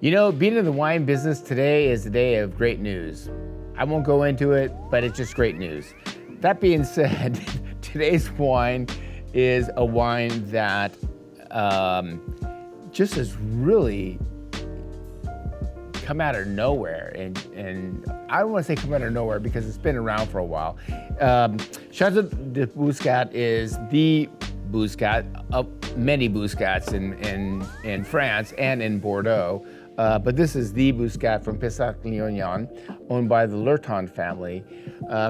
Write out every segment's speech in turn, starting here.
You know, being in the wine business today is a day of great news. I won't go into it, but it's just great news. That being said, today's wine is a wine that just has really come out of nowhere. And I don't want to say come out of nowhere because it's been around for a while. Chateau de Bouscaut is the Bouscaut of many Bouscauts in France and in Bordeaux. But this is the Bouscaut from Pessac-Leognan, owned by the Lurton family,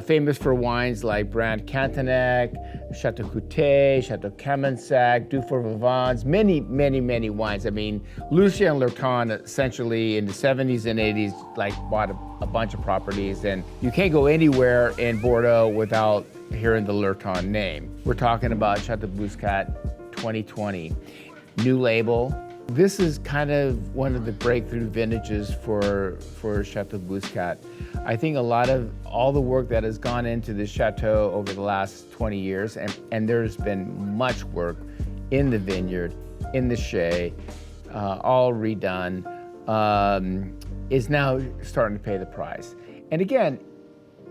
famous for wines like Brand Cantenac, Chateau Coutet, Chateau Camensac, Dufour Vivants, many wines. I mean, Lucien Lurton essentially in the 70s and 80s bought a bunch of properties, and you can't go anywhere in Bordeaux without hearing the Lurton name. We're talking about Chateau Bouscaut 2020, new label. This is kind of one of the breakthrough vintages for Chateau Bouscaut. I think all the work that has gone into this chateau over the last 20 years, and there's been much work in the vineyard, in the chai, all redone, is now starting to pay the price. And again,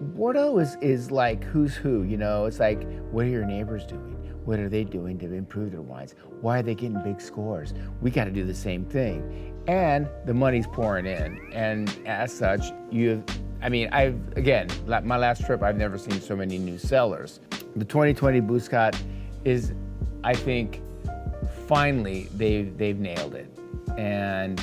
Bordeaux is like who's who, you know? It's like, what are your neighbors doing? What are they doing to improve their wines? Why are they getting big scores? We got to do the same thing. And the money's pouring in. And as such, my last trip, I've never seen so many new sellers. The 2020 Bouscaut is, I think, finally, they've nailed it. And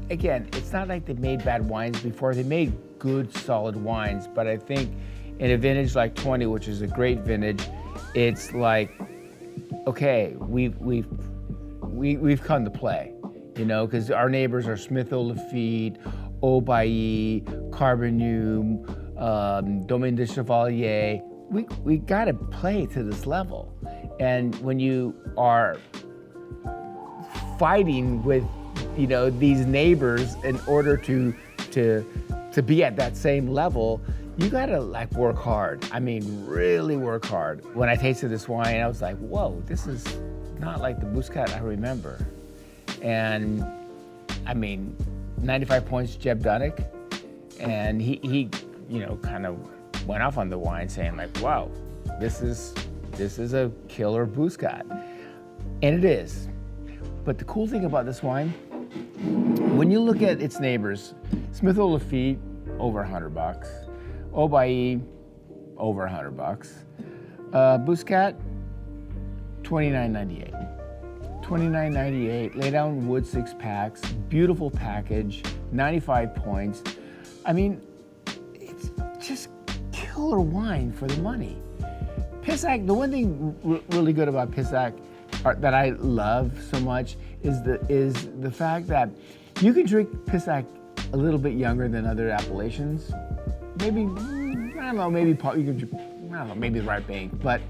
again, it's not like they made bad wines before. They made good, solid wines. But I think in a vintage like 20, which is a great vintage, it's like, okay, we've come to play, you know, because our neighbors are Smith-Lafitte, Aubailly, Carbonneau, Domaine de Chevalier. We got to play to this level, and when you are fighting with, you know, these neighbors in order to be at that same level, you gotta work hard. I mean, really work hard. When I tasted this wine, I was like, whoa, this is not like the Bouscaut I remember. And I mean, 95 points, Jeb Dunnick. And he you know, kind of went off on the wine saying like, wow, this is a killer Bouscaut. And it is. But the cool thing about this wine, when you look at its neighbors, Smith-Lafitte, over $100. Aubailly, over $100. Bouscaut, $29.98. $29.98, lay down wood 6-packs, beautiful package, 95 points. I mean, it's just killer wine for the money. Pessac, the one thing really good about Pessac that I love so much is the fact that you can drink Pessac a little bit younger than other appellations. Maybe, I don't know, maybe you could, I don't know, maybe the right bank, but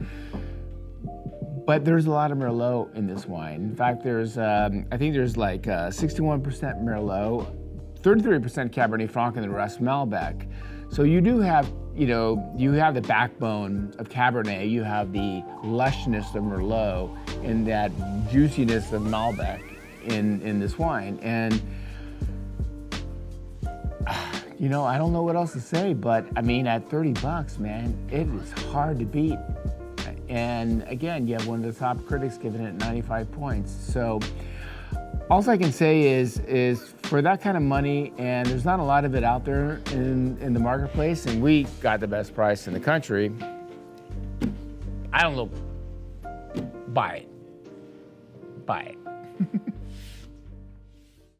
there's a lot of Merlot in this wine. In fact, there's, I think there's like 61% Merlot, 33% Cabernet Franc, and the rest Malbec. So you do have, you know, you have the backbone of Cabernet, you have the lushness of Merlot, and that juiciness of Malbec in this wine. And you know, I don't know what else to say, but I mean, at $30, man, it is hard to beat. And again, you have one of the top critics giving it 95 points. So all I can say is for that kind of money, and there's not a lot of it out there in the marketplace, and we got the best price in the country, I don't know, buy it.